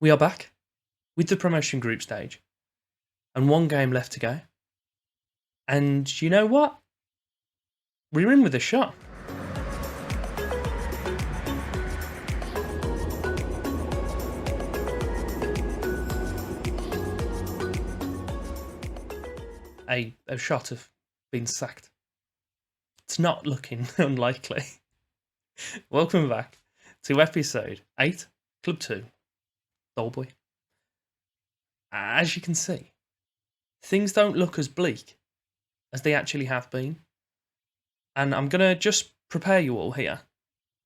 We are back with the promotion group stage and one game left to go. And you know what? We're in with a shot. A shot of being sacked. It's not looking unlikely. Welcome back to episode 8, Club-2, Doleboy. As you can see, things don't look as bleak as they actually have been. And I'm going to just prepare you all here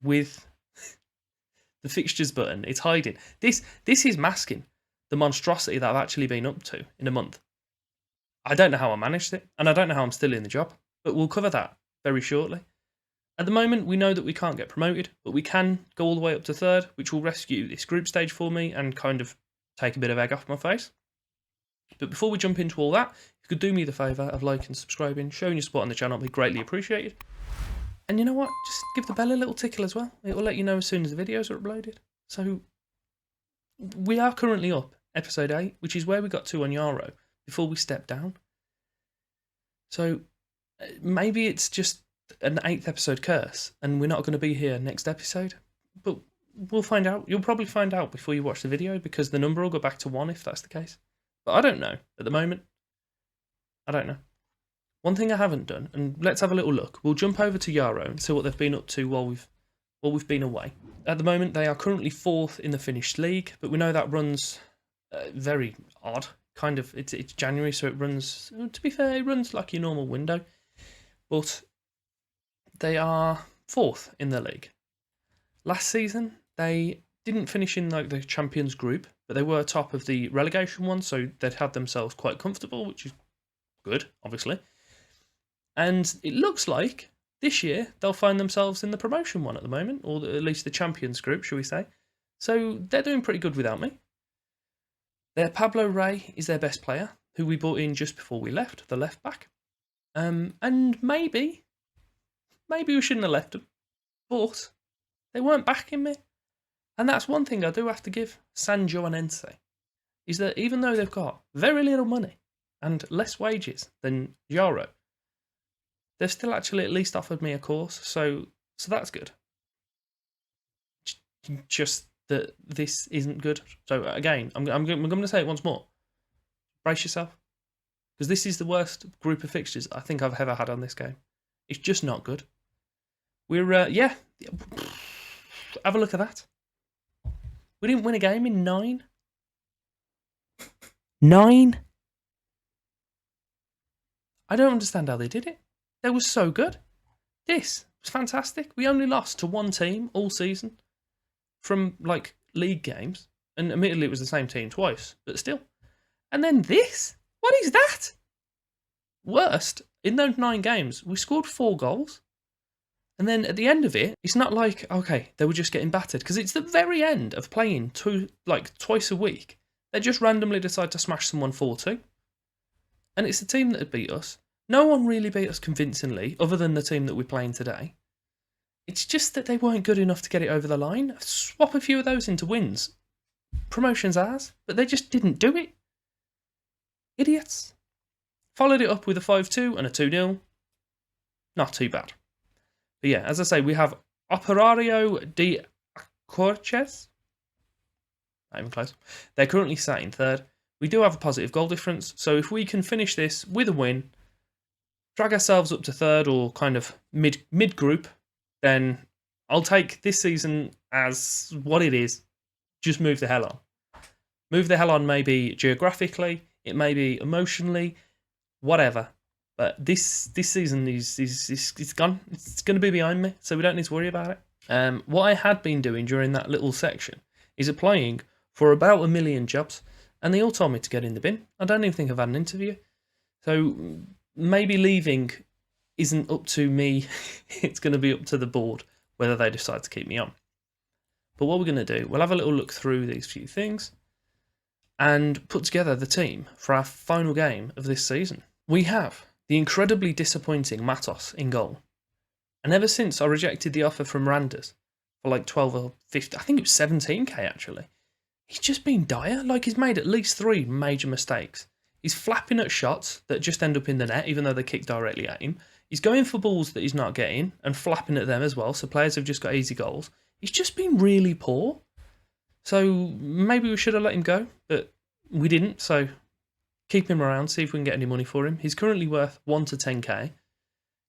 with the fixtures button. It's hiding. This is masking the monstrosity that I've actually been up to in a month. I don't know how I managed it, and I don't know how I'm still in the job, but we'll cover that very shortly. At the moment, we know that we can't get promoted, but we can go all the way up to 3rd, which will rescue this group stage for me and kind of take a bit of egg off my face. But before we jump into all that, if you could do me the favour of liking, subscribing, showing your support on the channel, it'd be greatly appreciated. And you know what? Just give the bell a little tickle as well. It will let you know as soon as the videos are uploaded. So, we are currently up, episode 8, which is where we got to on Yarrow before we step down. So maybe it's just an 8th episode curse and we're not going to be here next episode, but we'll find out. You'll probably find out before you watch the video because the number will go back to 1 if that's the case. But I don't know at the moment. I don't know. One thing I haven't done, and let's have a little look. We'll jump over to Yarrow and see what they've been up to while we've been away. At the moment they are currently 4th in the finished league, but we know that runs very odd. Kind of, it's January, so it runs, to be fair, it runs like your normal window. But they are 4th in the league. Last season, they didn't finish in like the Champions group, but they were top of the relegation one, so they'd had themselves quite comfortable, which is good, obviously. And it looks like this year they'll find themselves in the promotion one at the moment, or at least the Champions group, shall we say. So they're doing pretty good without me. Their Pablo Rey is their best player, who we brought in just before we left, the left back. And maybe we shouldn't have left them, but they weren't backing me. And that's one thing I do have to give San Joanense, is that even though they've got very little money and less wages than Yarrow, they've still actually at least offered me a course, so that's good. Just that this isn't good. So again, I'm going to say it once more. Brace yourself, because this is the worst group of fixtures I think I've ever had on this game. It's just not good. We're yeah, have a look at that. We didn't win a game in 9. 9. I don't understand how they did it. They were so good. This was fantastic. We only lost to one team all season from like league games, and admittedly it was the same team twice, but still. And then this? What is that? Worst, in those 9 games, we scored 4 goals. And then at the end of it, it's not like, okay, they were just getting battered, because it's the very end of playing twice a week. They just randomly decide to smash someone 4-2. And it's the team that had beat us. No one really beat us convincingly, other than the team that we're playing today. It's just that they weren't good enough to get it over the line. Swap a few of those into wins. Promotion's ours, but they just didn't do it. Idiots. Followed it up with a 5-2 and a 2-0. Not too bad. But yeah, as I say, we have Operario de Acorches. Not even close. They're currently sat in 3rd. We do have a positive goal difference, so if we can finish this with a win, drag ourselves up to 3rd or kind of mid-group, then I'll take this season as what it is. Just move the hell on. Move the hell on maybe geographically, it may be emotionally, whatever. But this season is gone. It's going to be behind me, so we don't need to worry about it. What I had been doing during that little section is applying for about 1 million jobs, and they all told me to get in the bin. I don't even think I've had an interview. So maybe leaving isn't up to me. It's going to be up to the board whether they decide to keep me on. But what we're going to do, we'll have a little look through these few things and put together the team for our final game of this season. We have the incredibly disappointing Matos in goal. And ever since I rejected the offer from Randers for like 12 or 15, I think it was 17k actually, he's just been dire. Like, he's made at least 3 major mistakes. He's flapping at shots that just end up in the net, even though they kick directly at him. He's going for balls that he's not getting and flapping at them as well, so players have just got easy goals. He's just been really poor. So maybe we should have let him go, but we didn't, so keep him around, see if we can get any money for him. He's currently worth 1 to 10k,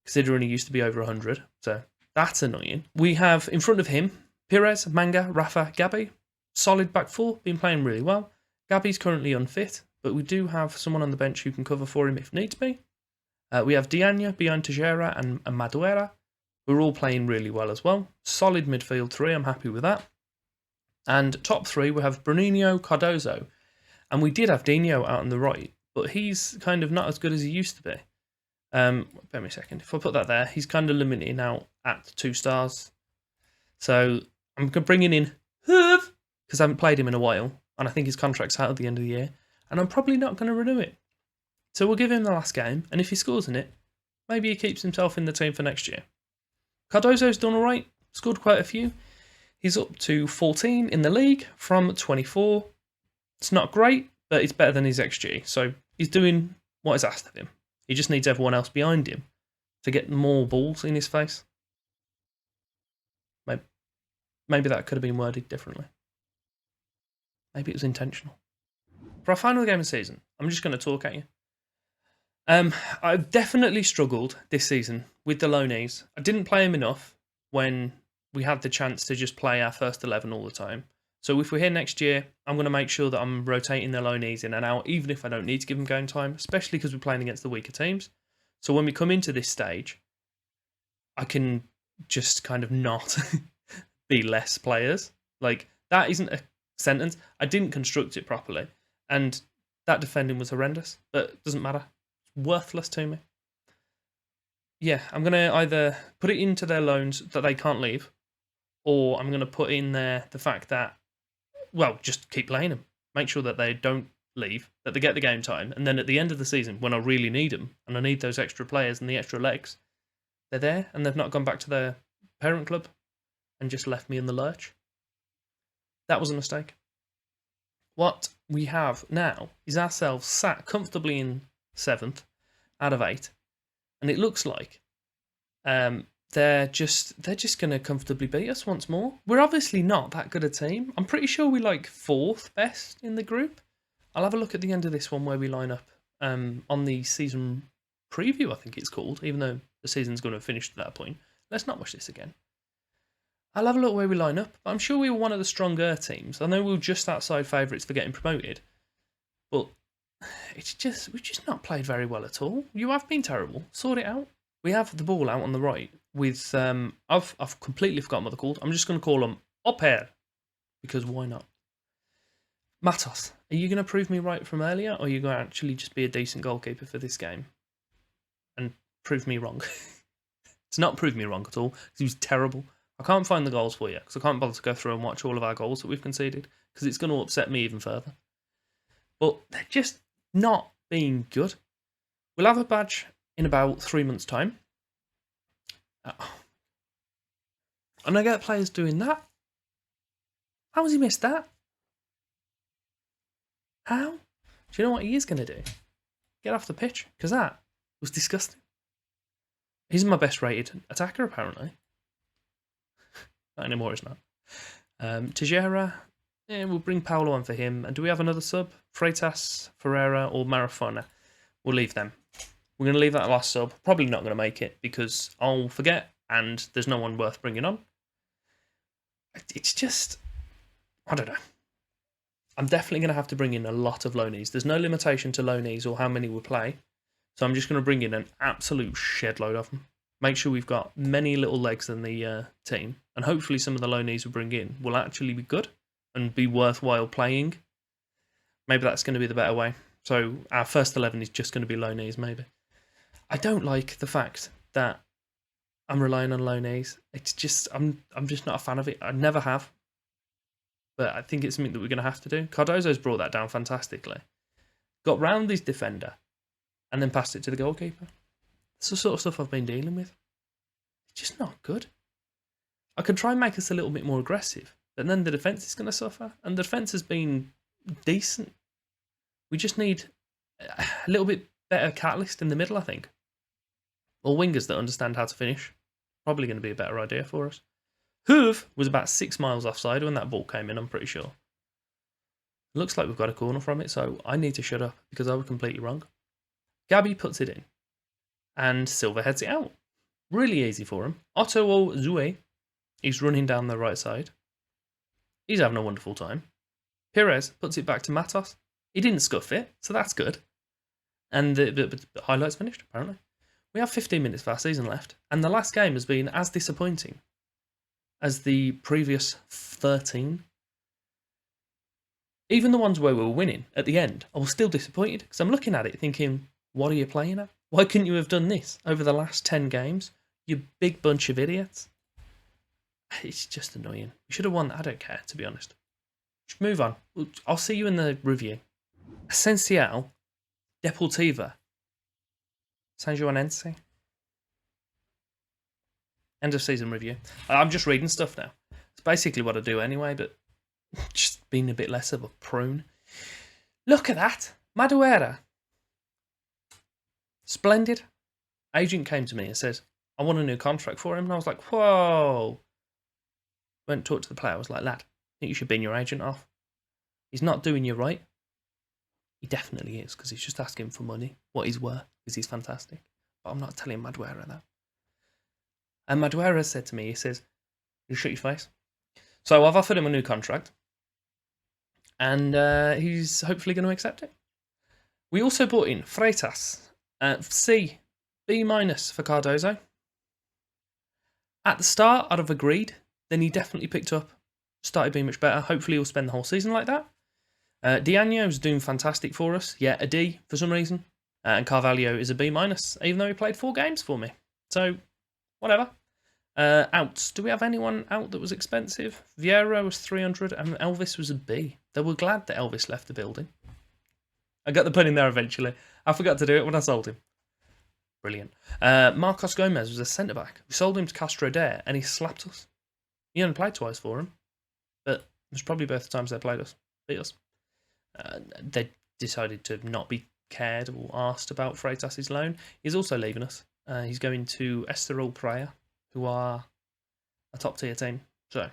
considering he used to be over 100, so that's annoying. We have in front of him Pires, Manga, Rafa, Gabby. Solid back 4, been playing really well. Gabby's currently unfit, but we do have someone on the bench who can cover for him if needs be. We have Diana, Bion Tejera, and Maduera. We're all playing really well as well. Solid midfield 3, I'm happy with that. And top 3, we have Bruninho, Cardozo. And we did have Dino out on the right, but he's kind of not as good as he used to be. Bear me a second. If I put that there, he's kind of limiting out at 2 stars. So I'm bringing in Herv, because I haven't played him in a while, and I think his contract's out at the end of the year, and I'm probably not going to renew it. So we'll give him the last game, and if he scores in it, maybe he keeps himself in the team for next year. Cardozo's done alright, scored quite a few. He's up to 14 in the league from 24. It's not great, but it's better than his XG. So he's doing what is asked of him. He just needs everyone else behind him to get more balls in his face. Maybe that could have been worded differently. Maybe it was intentional. For our final game of the season, I'm just going to talk at you. I've definitely struggled this season with the loanees. I didn't play him enough when we had the chance to just play our first 11 all the time. So if we're here next year, I'm going to make sure that I'm rotating the loanees in and out, even if I don't need to give them game time, especially because we're playing against the weaker teams. So when we come into this stage, I can just kind of not be less players. Like, that isn't a sentence. I didn't construct it properly. And that defending was horrendous, but it doesn't matter. It's worthless to me. Yeah, I'm going to either put it into their loans that they can't leave, or I'm going to put in there the fact that, well, just keep playing them. Make sure that they don't leave, that they get the game time, and then at the end of the season, when I really need them, and I need those extra players and the extra legs, they're there, and they've not gone back to their parent club and just left me in the lurch. That was a mistake. What we have now is ourselves sat comfortably in 7th out of 8, and it looks like they're just going to comfortably beat us once more. We're obviously not that good a team. I'm pretty sure we're like 4th best in the group. I'll have a look at the end of this one where we line up on the season preview, I think it's called, even though the season's going to have finished at that point. Let's not watch this again. I'll have a look where we line up. I'm sure we were one of the stronger teams. I know we were just outside favourites for getting promoted, but we've just not played very well at all. You have been terrible. Sort it out. We have the ball out on the right with I've completely forgotten what they're called. I'm just going to call them Oper, because why not? Matos, are you going to prove me right from earlier, or are you going to actually just be a decent goalkeeper for this game and prove me wrong? It's not prove me wrong at all, because he was terrible. I can't find the goals for you, because I can't bother to go through and watch all of our goals that we've conceded, because it's going to upset me even further. But they're just not being good. We'll have a badge in about 3 months' time. And I get players doing that. How has he missed that? How? Do you know what he is going to do? Get off the pitch, because that was disgusting. He's my best rated attacker, apparently. Not anymore, he's not. Tejera, we'll bring Paolo on for him. And do we have another sub? Freitas, Ferreira, or Marafona? We'll leave them. We're going to leave that last sub. Probably not going to make it because I'll forget and there's no one worth bringing on. It's just, I don't know. I'm definitely going to have to bring in a lot of loanees. There's no limitation to loanees or how many we play. So I'm just going to bring in an absolute shed load of them. Make sure we've got many little legs in the team. And hopefully some of the loanees we bring in will actually be good and be worthwhile playing. Maybe that's going to be the better way. So our first 11 is just going to be loanees, maybe. I don't like the fact that I'm relying on loanees. It's just, I'm just not a fan of it. I never have. But I think it's something that we're going to have to do. Cardozo's brought that down fantastically. Got round his defender and then passed it to the goalkeeper. It's the sort of stuff I've been dealing with. It's just not good. I could try and make us a little bit more aggressive, But then the defence is going to suffer, and the defence has been decent. We just need a little bit better catalyst in the middle, I think. Or wingers that understand how to finish. Probably going to be a better idea for us. Hoove was about 6 miles offside when that ball came in, I'm pretty sure. It looks like we've got a corner from it, so I need to shut up because I was completely wrong. Gabby puts it in, and Silva heads it out. Really easy for him. Otto Zue is running down the right side. He's having a wonderful time. Perez puts it back to Matos. He didn't scuff it, so that's good. And the highlights finished, apparently. We have 15 minutes of our season left, and the last game has been as disappointing as the previous 13. Even the ones where we were winning at the end, I was still disappointed because I'm looking at it thinking, what are you playing at? Why couldn't you have done this over the last 10 games? You big bunch of idiots. It's just annoying. We should have won. I don't care, to be honest. Just move on. I'll see you in the review. Esencial Deportiva San Joanense. End of season review. I'm just reading stuff now. It's basically what I do anyway, but just being a bit less of a prune. Look at that. Madureira. Splendid. Agent came to me and says, I want a new contract for him. And I was like, whoa. Went and talked to the player. I was like, lad, I think you should bin your agent off. He's not doing you right. He definitely is, because he's just asking for money, what he's worth, because he's fantastic. But I'm not telling Madureira that. And Madureira said to me, he says, you shut your face. So I've offered him a new contract. And he's hopefully going to accept it. We also brought in Freitas. C, B- for Cardozo. At the start, I'd have agreed. Then he definitely picked up. Started being much better. Hopefully he'll spend the whole season like that. Diagno's doing fantastic for us. Yeah, a D for some reason. And Carvalho is a B-, even though he played 4 games for me. So, whatever. Outs. Do we have anyone out that was expensive? Vieira was 300 and Elvis was a B. They were glad that Elvis left the building. I got the pun in there eventually. I forgot to do it when I sold him. Brilliant. Marcos Gomez was a centre-back. We sold him to Castro Dare and he slapped us. He only played twice for him. But it was probably both the times they played us. Beat us. They decided to not be cared or asked about Freitas' loan. He's also leaving us. He's going to Estoril Praia, who are a top-tier team. So,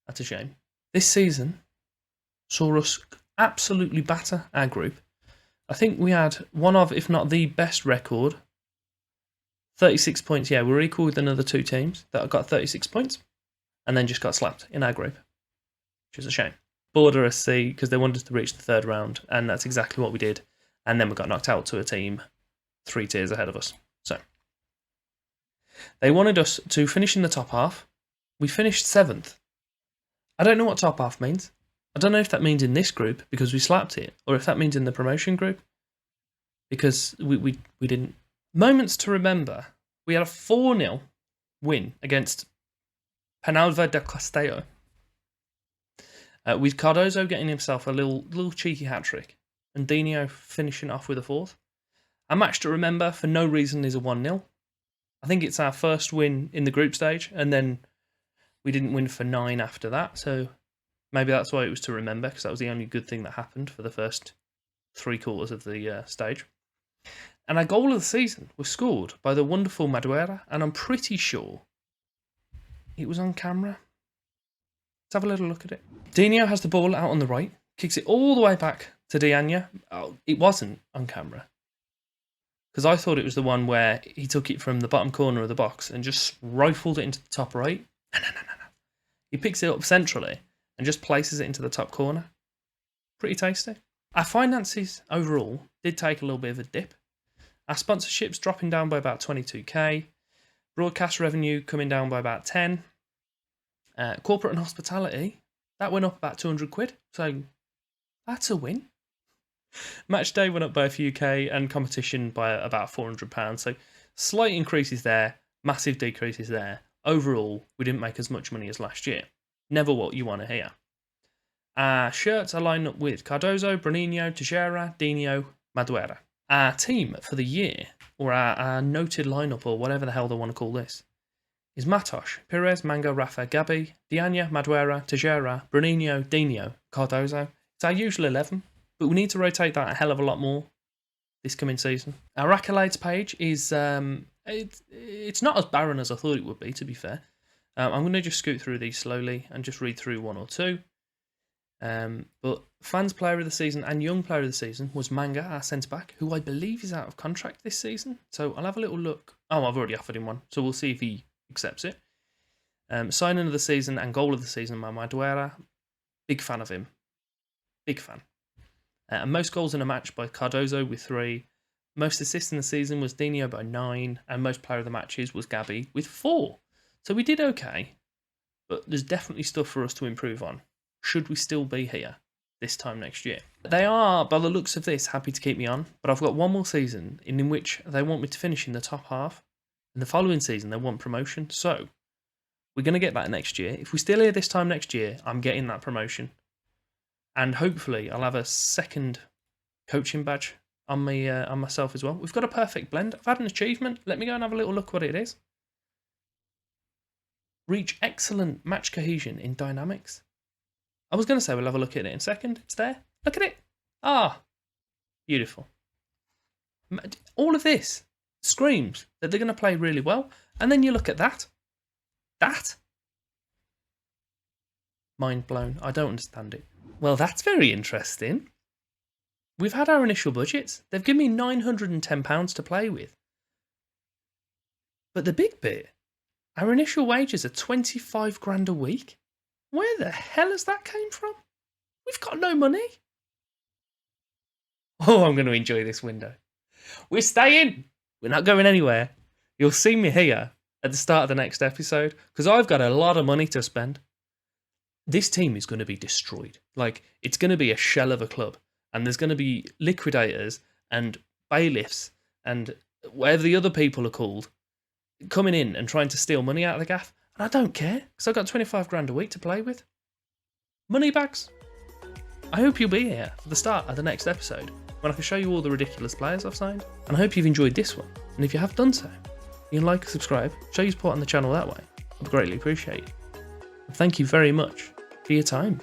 that's a shame. This season saw us absolutely batter our group. I think we had one of, if not the best record, 36 points. Yeah, we're equal with another 2 teams that got 36 points and then just got slapped in our group, which is a shame. Border SC because they wanted to reach the 3rd round, and that's exactly what we did. And then we got knocked out to a team 3 tiers ahead of us. So they wanted us to finish in the top half. We finished 7th. I don't know what top half means. I don't know if that means in this group because we slapped it, or if that means in the promotion group because we didn't. Moments to remember. We had a 4-0 win against Penalva de Castello. With Cardozo getting himself a little cheeky hat-trick and Dino finishing off with a 4th. A match to remember for no reason is a 1-0. I think it's our first win in the group stage, and then we didn't win for 9 after that, so maybe that's why it was to remember, because that was the only good thing that happened for the first 3 quarters of the stage. And our goal of the season was scored by the wonderful Madureira, and I'm pretty sure it was on camera. Let's have a little look at it. Dino has the ball out on the right, kicks it all the way back to Diagno. Oh, it wasn't on camera. Because I thought it was the one where he took it from the bottom corner of the box and just rifled it into the top right. No. He picks it up centrally and just places it into the top corner. Pretty tasty. Our finances overall did take a little bit of a dip. Our sponsorships dropping down by about 22k. Broadcast revenue coming down by about 10. Corporate and hospitality, that went up about 200 quid. So that's a win. Match day went up by a few K and competition by about £400. So slight increases there, massive decreases there. Overall, we didn't make as much money as last year. Never what you want to hear. Our shirts are lined up with Cardozo, Bruninho, Teixeira, Dino, Madureira. Our team for the year, or our noted lineup, or whatever the hell they want to call this, is Matos, Pires, Manga, Rafa, Gabi, Diana, Maduera, Tejera, Bruninho, Dino, Cardozo. It's our usual 11, but we need to rotate that a hell of a lot more this coming season. Our accolades page is it's not as barren as I thought it would be, to be fair. I'm going to just scoot through these slowly and just read through one or two. But fans player of the season and young player of the season was Manga, our centre back, who I believe is out of contract this season. So I'll have a little look. Oh, I've already offered him one, so we'll see if he accepts it. Signing of the season and goal of the season by Maduera. Big fan of him. Big fan. And most goals in a match by Cardozo with 3. Most assists in the season was Dino by 9. And most player of the matches was Gabi with 4. So we did okay. But there's definitely stuff for us to improve on. Should we still be here this time next year? They are, by the looks of this, happy to keep me on. But I've got one more season in which they want me to finish in the top half. In the following season, they want promotion. So we're going to get that next year. If we're still here this time next year, I'm getting that promotion. And hopefully I'll have a second coaching badge on me on myself as well. We've got a perfect blend. I've had an achievement. Let me go and have a little look what it is. Reach excellent match cohesion in dynamics. I was going to say we'll have a look at it in a second. It's there. Look at it. Ah, beautiful. All of this screams that they're going to play really well. And then you look at that. That? Mind blown. I don't understand it. Well, that's very interesting. We've had our initial budgets. They've given me £910 to play with. But the big bit, our initial wages are 25 grand a week. Where the hell has that came from? We've got no money. Oh, I'm going to enjoy this window. We're staying. We're not going anywhere. You'll see me here at the start of the next episode because I've got a lot of money to spend. This team is going to be destroyed. Like, it's going to be a shell of a club. And there's going to be liquidators and bailiffs and whatever the other people are called coming in and trying to steal money out of the gaff. And I don't care because I've got 25 grand a week to play with. Money bags. I hope you'll be here for the start of the next episode when I can show you all the ridiculous players I've signed. And I hope you've enjoyed this one. And if you have done so, you can like, subscribe, show your support on the channel that way. I'd greatly appreciate it. And thank you very much for your time.